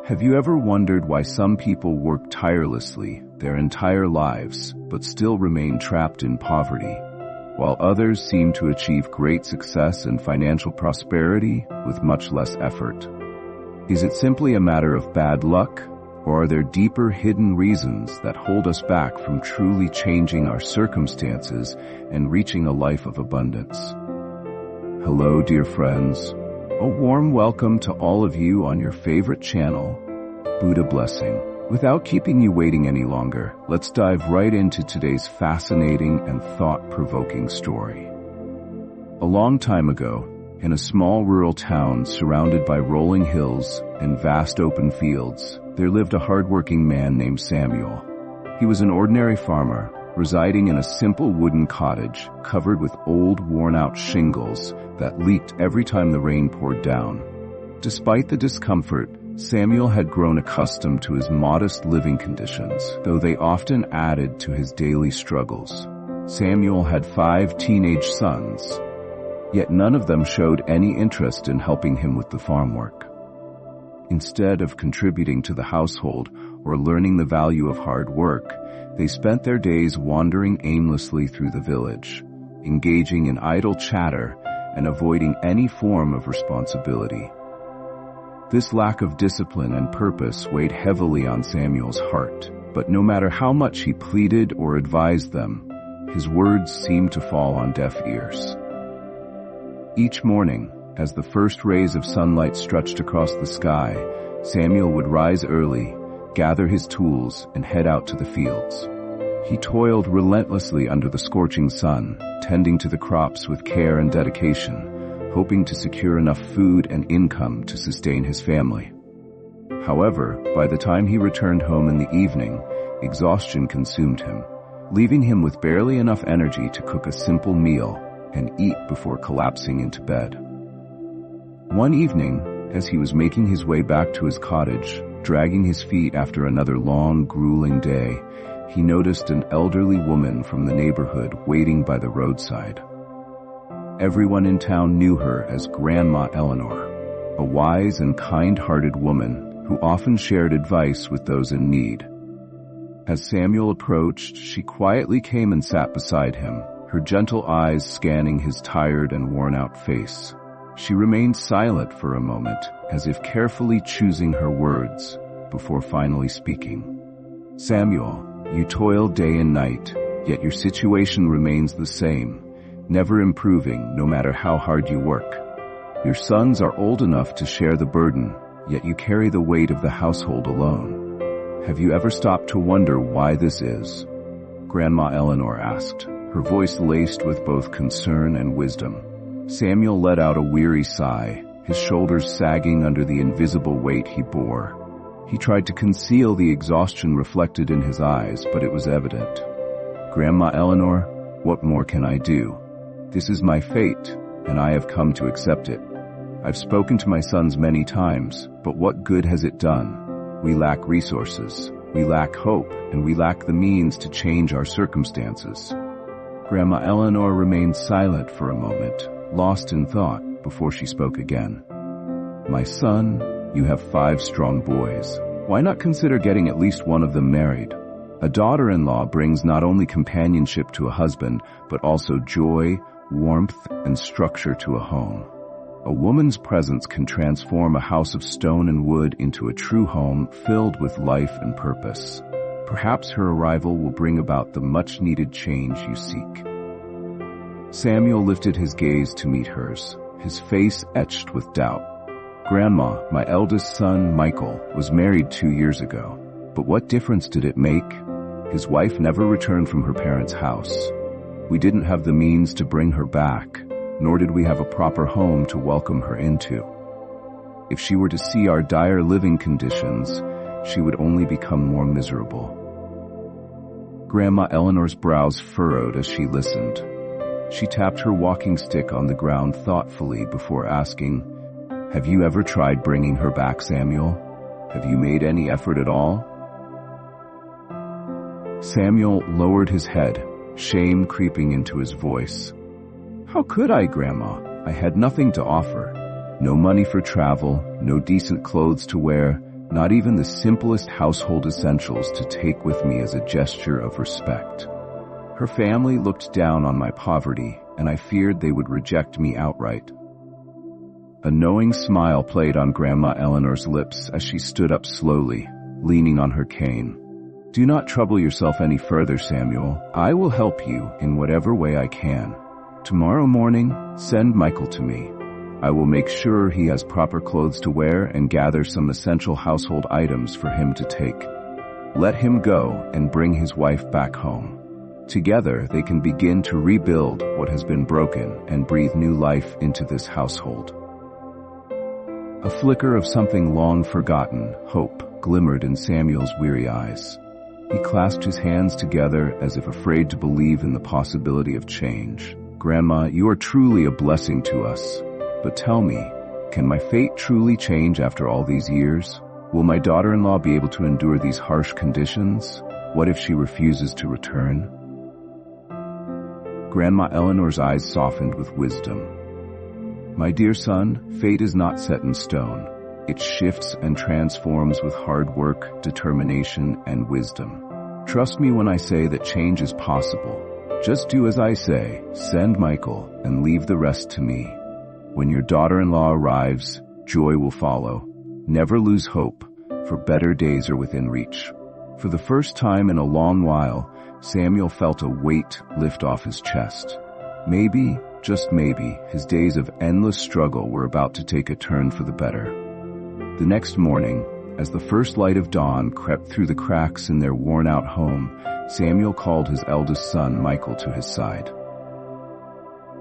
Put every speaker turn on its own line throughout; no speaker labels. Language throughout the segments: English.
Have you ever wondered why some people work tirelessly their entire lives but still remain trapped in poverty, while others seem to achieve great success and financial prosperity with much less effort? Is it simply a matter of bad luck, or are there deeper hidden reasons that hold us back from truly changing our circumstances and reaching a life of abundance? Hello, dear friends. A warm welcome to all of you on your favorite channel, Buddha Blessing. Without keeping you waiting any longer, let's dive right into today's fascinating and thought-provoking story. A long time ago, in a small rural town surrounded by rolling hills and vast open fields, there lived a hardworking man named Samuel. He was an ordinary farmer, residing in a simple wooden cottage covered with old, worn-out shingles that leaked every time the rain poured down. Despite the discomfort, Samuel had grown accustomed to his modest living conditions, though they often added to his daily struggles. Samuel had 5 teenage sons, yet none of them showed any interest in helping him with the farm work. Instead of contributing to the household or learning the value of hard work, they spent their days wandering aimlessly through the village, engaging in idle chatter and avoiding any form of responsibility. This lack of discipline and purpose weighed heavily on Samuel's heart, but no matter how much he pleaded or advised them, his words seemed to fall on deaf ears. Each morning, as the first rays of sunlight stretched across the sky, Samuel would rise early, gather his tools, and head out to the fields. He toiled relentlessly under the scorching sun, tending to the crops with care and dedication, hoping to secure enough food and income to sustain his family. However, by the time he returned home in the evening, exhaustion consumed him, leaving him with barely enough energy to cook a simple meal and eat before collapsing into bed. One evening, as he was making his way back to his cottage, dragging his feet after another long, grueling day, he noticed an elderly woman from the neighborhood waiting by the roadside. Everyone in town knew her as Grandma Eleanor, a wise and kind-hearted woman who often shared advice with those in need. As Samuel approached, she quietly came and sat beside him, her gentle eyes scanning his tired and worn-out face. She remained silent for a moment, as if carefully choosing her words before finally speaking. "Samuel, you toil day and night, yet your situation remains the same, never improving no matter how hard you work. Your sons are old enough to share the burden, yet you carry the weight of the household alone. Have you ever stopped to wonder why this is?" Grandma Eleanor asked, her voice laced with both concern and wisdom. Samuel let out a weary sigh, his shoulders sagging under the invisible weight he bore. He tried to conceal the exhaustion reflected in his eyes, but it was evident. "Grandma Eleanor, what more can I do? This is my fate, and I have come to accept it. I've spoken to my sons many times, but what good has it done? We lack resources, we lack hope, and we lack the means to change our circumstances." Grandma Eleanor remained silent for a moment, lost in thought, before she spoke again. "My son, you have 5 strong boys. Why not consider getting at least one of them married? A daughter-in-law brings not only companionship to a husband, but also joy, warmth, and structure to a home. A woman's presence can transform a house of stone and wood into a true home filled with life and purpose. Perhaps her arrival will bring about the much-needed change you seek." Samuel lifted his gaze to meet hers, his face etched with doubt. "Grandma, my eldest son, Michael, was married 2 years ago. But what difference did it make? His wife never returned from her parents' house. We didn't have the means to bring her back, nor did we have a proper home to welcome her into. If she were to see our dire living conditions, she would only become more miserable." Grandma Eleanor's brows furrowed as she listened. She tapped her walking stick on the ground thoughtfully before asking, "Have you ever tried bringing her back, Samuel? Have you made any effort at all?" Samuel lowered his head, shame creeping into his voice. "How could I, Grandma? I had nothing to offer. No money for travel, no decent clothes to wear, not even the simplest household essentials to take with me as a gesture of respect. Her family looked down on my poverty, and I feared they would reject me outright. A knowing smile played on Grandma Eleanor's lips as she stood up slowly, leaning on her cane. "Do not trouble yourself any further, Samuel. I will help you in whatever way I can. Tomorrow morning, send Michael to me. I will make sure he has proper clothes to wear and gather some essential household items for him to take. Let him go and bring his wife back home. Together, they can begin to rebuild what has been broken and breathe new life into this household." A flicker of something long forgotten, hope, glimmered in Samuel's weary eyes. He clasped his hands together as if afraid to believe in the possibility of change. "Grandma, you are truly a blessing to us. But tell me, can my fate truly change after all these years? Will my daughter-in-law be able to endure these harsh conditions? What if she refuses to return?" Grandma Eleanor's eyes softened with wisdom. "My dear son, fate is not set in stone. It shifts and transforms with hard work, determination, and wisdom. Trust me when I say that change is possible. Just do as I say, send Michael, and leave the rest to me. When your daughter-in-law arrives, joy will follow. Never lose hope, for better days are within reach." For the first time in a long while, Samuel felt a weight lift off his chest. Maybe, just maybe, his days of endless struggle were about to take a turn for the better. The next morning, as the first light of dawn crept through the cracks in their worn-out home, Samuel called his eldest son, Michael, to his side.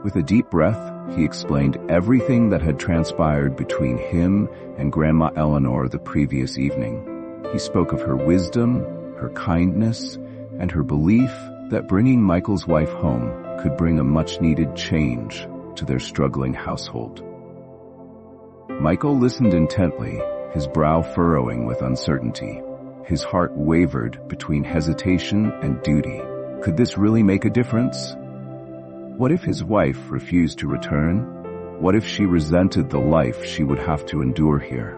With a deep breath, he explained everything that had transpired between him and Grandma Eleanor the previous evening. He spoke of her wisdom, her kindness, and her belief that bringing Michael's wife home could bring a much-needed change to their struggling household. Michael listened intently, his brow furrowing with uncertainty. His heart wavered between hesitation and duty. Could this really make a difference? What if his wife refused to return? What if she resented the life she would have to endure here?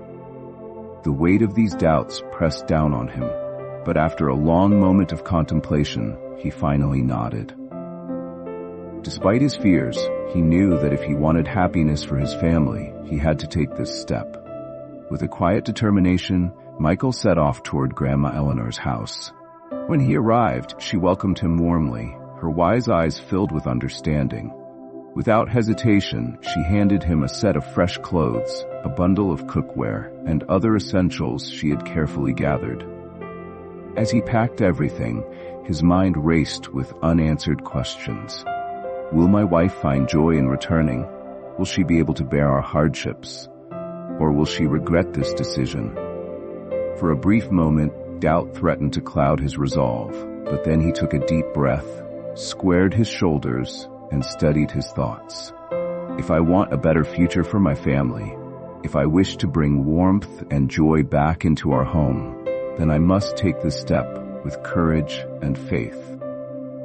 The weight of these doubts pressed down on him, but after a long moment of contemplation, he finally nodded. Despite his fears, he knew that if he wanted happiness for his family, he had to take this step. With a quiet determination, Michael set off toward Grandma Eleanor's house. When he arrived, she welcomed him warmly, her wise eyes filled with understanding. Without hesitation, she handed him a set of fresh clothes, a bundle of cookware, and other essentials she had carefully gathered. As he packed everything, his mind raced with unanswered questions. Will my wife find joy in returning? Will she be able to bear our hardships? Or will she regret this decision? For a brief moment, doubt threatened to cloud his resolve, but then he took a deep breath, squared his shoulders, and steadied his thoughts. If I want a better future for my family, if I wish to bring warmth and joy back into our home, then I must take this step with courage and faith.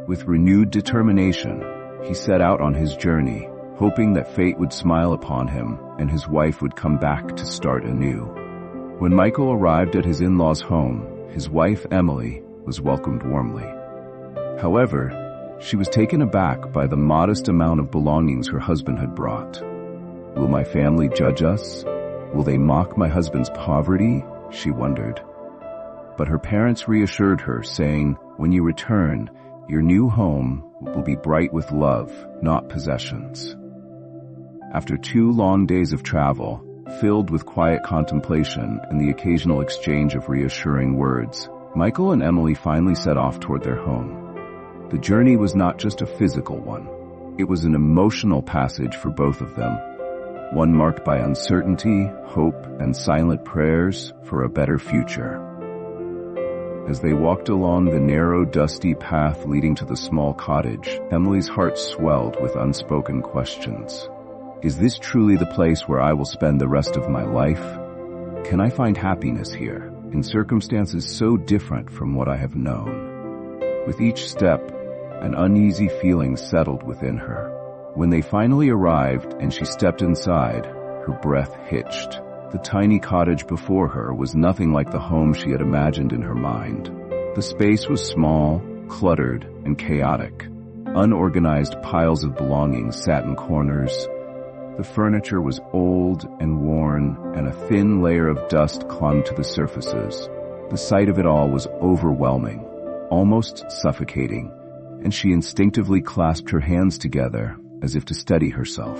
With renewed determination, he set out on his journey, hoping that fate would smile upon him and his wife would come back to start anew. When Michael arrived at his in-laws' home, his wife, Emily, was welcomed warmly. However, she was taken aback by the modest amount of belongings her husband had brought. Will my family judge us? Will they mock my husband's poverty? She wondered. But her parents reassured her, saying, when you return, your new home will be bright with love, not possessions. After 2 long days of travel, filled with quiet contemplation and the occasional exchange of reassuring words, Michael and Emily finally set off toward their home. The journey was not just a physical one. It was an emotional passage for both of them, one marked by uncertainty, hope, and silent prayers for a better future. As they walked along the narrow, dusty path leading to the small cottage, Emily's heart swelled with unspoken questions. Is this truly the place where I will spend the rest of my life? Can I find happiness here, in circumstances so different from what I have known? With each step, an uneasy feeling settled within her. When they finally arrived and she stepped inside, her breath hitched. The tiny cottage before her was nothing like the home she had imagined in her mind. The space was small, cluttered, and chaotic. Unorganized piles of belongings sat in corners. The furniture was old and worn, and a thin layer of dust clung to the surfaces. The sight of it all was overwhelming, almost suffocating, and she instinctively clasped her hands together as if to steady herself.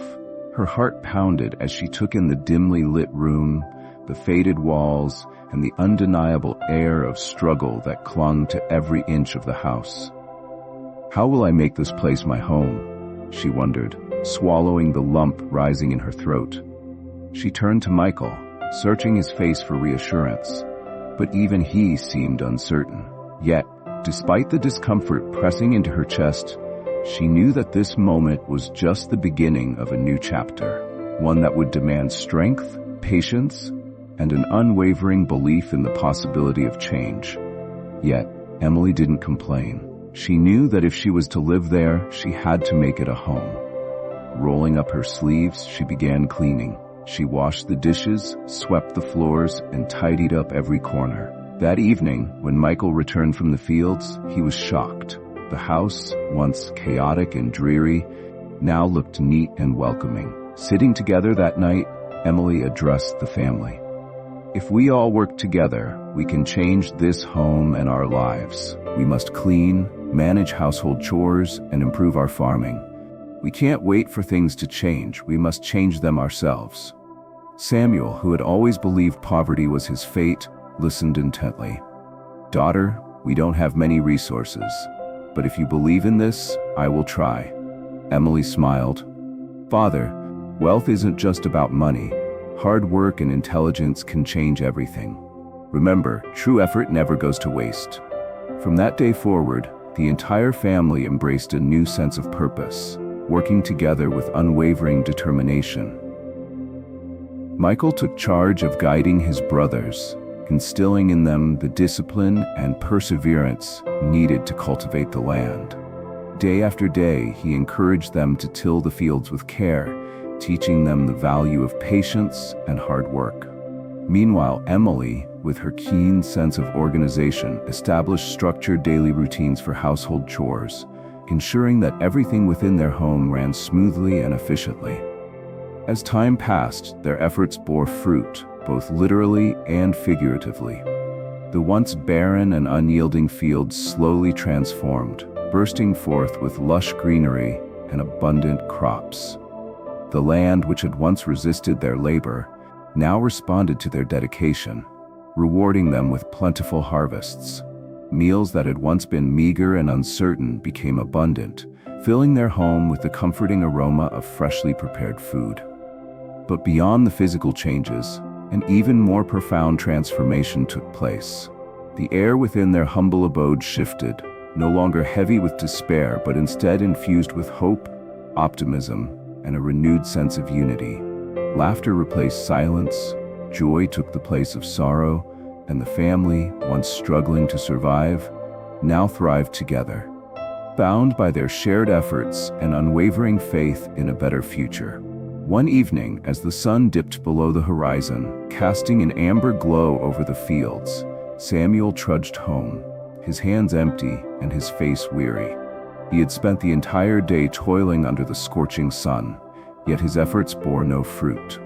Her heart pounded as she took in the dimly lit room, the faded walls, and the undeniable air of struggle that clung to every inch of the house. How will I make this place my home? She wondered, swallowing the lump rising in her throat. She turned to Michael, searching his face for reassurance, but even he seemed uncertain. Yet, despite the discomfort pressing into her chest, she knew that this moment was just the beginning of a new chapter, one that would demand strength, patience, and an unwavering belief in the possibility of change. Yet, Emily didn't complain. She knew that if she was to live there, she had to make it a home. Rolling up her sleeves, she began cleaning. She washed the dishes, swept the floors, and tidied up every corner. That evening, when Michael returned from the fields, he was shocked. The house, once chaotic and dreary, now looked neat and welcoming. Sitting together that night, Emily addressed the family. If we all work together, we can change this home and our lives. We must clean, manage household chores, and improve our farming. We can't wait for things to change. We must change them ourselves. Samuel, who had always believed poverty was his fate, listened intently. Daughter, we don't have many resources, but if you believe in this, I will try. Emily smiled. Father, wealth isn't just about money. Hard work and intelligence can change everything. Remember, true effort never goes to waste. From that day forward, the entire family embraced a new sense of purpose, working together with unwavering determination. Michael took charge of guiding his brothers, instilling in them the discipline and perseverance needed to cultivate the land. Day after day, he encouraged them to till the fields with care, teaching them the value of patience and hard work. Meanwhile, Emily, with her keen sense of organization, established structured daily routines for household chores, ensuring that everything within their home ran smoothly and efficiently. As time passed, their efforts bore fruit, both literally and figuratively. The once barren and unyielding fields slowly transformed, bursting forth with lush greenery and abundant crops. The land, which had once resisted their labor, now responded to their dedication, rewarding them with plentiful harvests. Meals that had once been meager and uncertain became abundant, filling their home with the comforting aroma of freshly prepared food. But beyond the physical changes, an even more profound transformation took place. The air within their humble abode shifted, no longer heavy with despair, but instead infused with hope, optimism, and a renewed sense of unity. Laughter replaced silence, joy took the place of sorrow, and the family, once struggling to survive, now thrived together, bound by their shared efforts and unwavering faith in a better future. One evening, as the sun dipped below the horizon, casting an amber glow over the fields, Samuel trudged home, his hands empty and his face weary. He had spent the entire day toiling under the scorching sun, yet his efforts bore no fruit.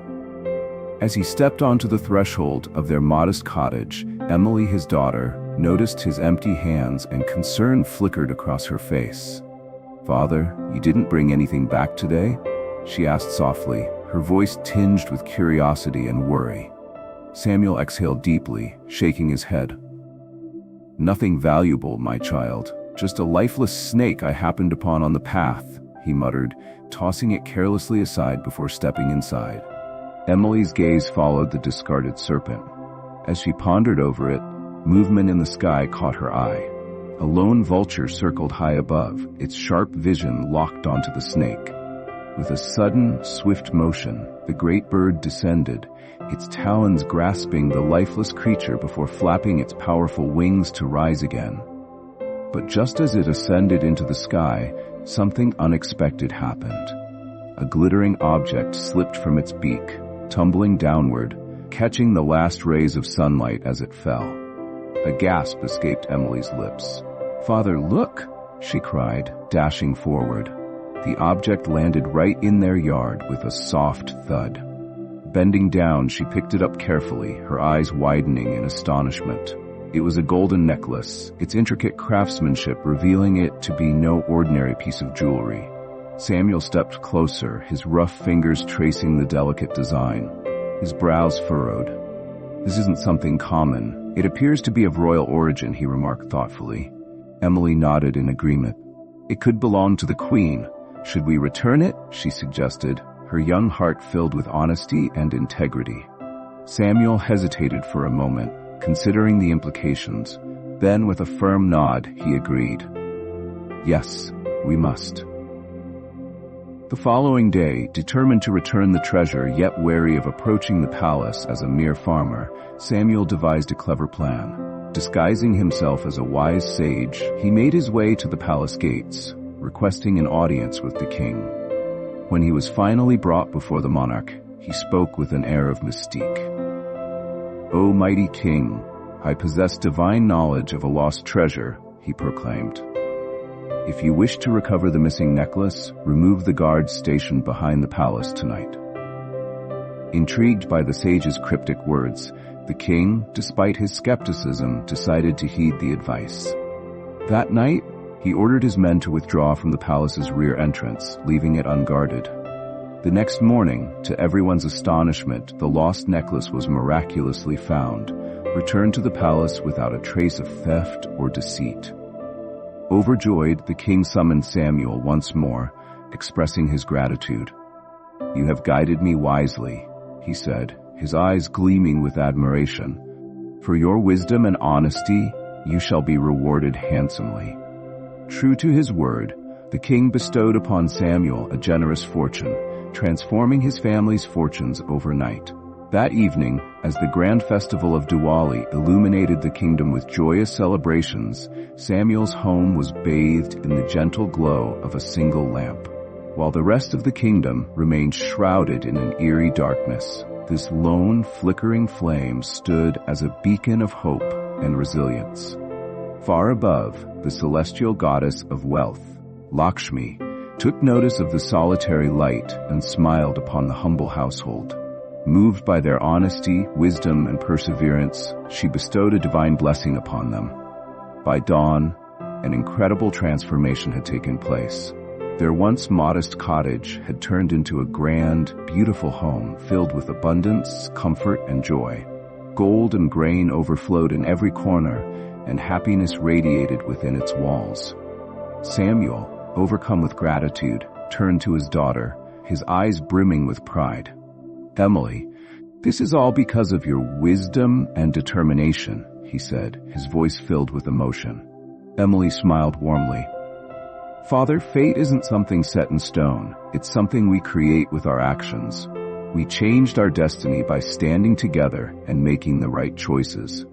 As he stepped onto the threshold of their modest cottage, Emily, his daughter, noticed his empty hands, and concern flickered across her face. "Father, you didn't bring anything back today?" she asked softly, her voice tinged with curiosity and worry. Samuel exhaled deeply, shaking his head. "Nothing valuable, my child. Just a lifeless snake I happened upon on the path," he muttered, tossing it carelessly aside before stepping inside. Emily's gaze followed the discarded serpent. As she pondered over it, movement in the sky caught her eye. A lone vulture circled high above, its sharp vision locked onto the snake. With a sudden, swift motion, the great bird descended, its talons grasping the lifeless creature before flapping its powerful wings to rise again. But just as it ascended into the sky, something unexpected happened. A glittering object slipped from its beak, tumbling downward, catching the last rays of sunlight as it fell. A gasp escaped Emily's lips. "Father, look!" she cried, dashing forward. The object landed right in their yard with a soft thud. Bending down, she picked it up carefully, her eyes widening in astonishment. It was a golden necklace, its intricate craftsmanship revealing it to be no ordinary piece of jewelry. Samuel stepped closer, his rough fingers tracing the delicate design. His brows furrowed. "This isn't something common. It appears to be of royal origin," he remarked thoughtfully. Emily nodded in agreement. "It could belong to the Queen. Should we return it?" she suggested, her young heart filled with honesty and integrity. Samuel hesitated for a moment, considering the implications. Then, with a firm nod, he agreed. "Yes, we must." The following day, determined to return the treasure yet wary of approaching the palace as a mere farmer, Samuel devised a clever plan. Disguising himself as a wise sage, he made his way to the palace gates, requesting an audience with the king. When he was finally brought before the monarch, he spoke with an air of mystique. "O mighty king, I possess divine knowledge of a lost treasure," he proclaimed. "If you wish to recover the missing necklace, remove the guards stationed behind the palace tonight." Intrigued by the sage's cryptic words, the king, despite his skepticism, decided to heed the advice. That night, he ordered his men to withdraw from the palace's rear entrance, leaving it unguarded. The next morning, to everyone's astonishment, the lost necklace was miraculously found, returned to the palace without a trace of theft or deceit. Overjoyed, the king summoned Samuel once more, expressing his gratitude. "You have guided me wisely," he said, his eyes gleaming with admiration. "For your wisdom and honesty, you shall be rewarded handsomely." True to his word, the king bestowed upon Samuel a generous fortune, transforming his family's fortunes overnight. That evening, as the grand festival of Diwali illuminated the kingdom with joyous celebrations, Samuel's home was bathed in the gentle glow of a single lamp. While the rest of the kingdom remained shrouded in an eerie darkness, this lone, flickering flame stood as a beacon of hope and resilience. Far above, the celestial goddess of wealth, Lakshmi, took notice of the solitary light and smiled upon the humble household. Moved by their honesty, wisdom, and perseverance, she bestowed a divine blessing upon them. By dawn, an incredible transformation had taken place. Their once modest cottage had turned into a grand, beautiful home filled with abundance, comfort, and joy. Gold and grain overflowed in every corner, and happiness radiated within its walls. Samuel, overcome with gratitude, turned to his daughter, his eyes brimming with pride. "Emily, this is all because of your wisdom and determination," he said, his voice filled with emotion. Emily smiled warmly. "Father, fate isn't something set in stone. It's something we create with our actions. We changed our destiny by standing together and making the right choices."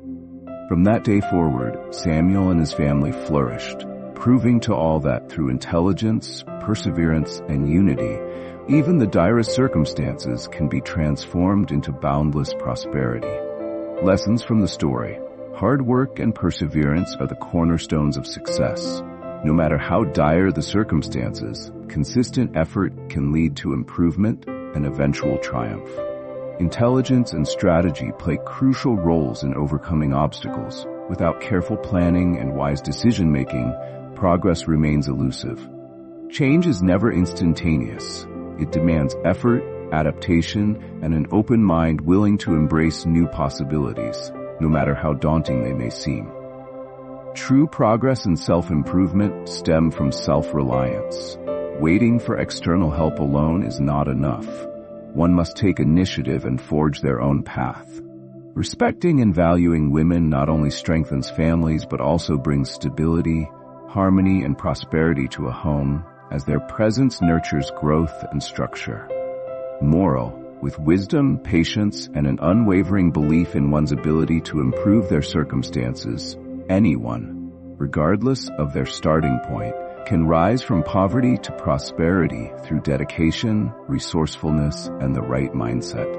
From that day forward, Samuel and his family flourished, proving to all that through intelligence, perseverance, and unity, even the direst circumstances can be transformed into boundless prosperity. Lessons from the story. Hard work and perseverance are the cornerstones of success. No matter how dire the circumstances, consistent effort can lead to improvement and eventual triumph. Intelligence and strategy play crucial roles in overcoming obstacles. Without careful planning and wise decision-making, progress remains elusive. Change is never instantaneous. It demands effort, adaptation, and an open mind willing to embrace new possibilities, no matter how daunting they may seem. True progress and self-improvement stem from self-reliance. Waiting for external help alone is not enough. One must take initiative and forge their own path. Respecting and valuing women not only strengthens families but also brings stability, harmony, and prosperity to a home, as their presence nurtures growth and structure. Moral: with wisdom, patience, and an unwavering belief in one's ability to improve their circumstances, anyone, regardless of their starting point, can rise from poverty to prosperity through dedication, resourcefulness, and the right mindset.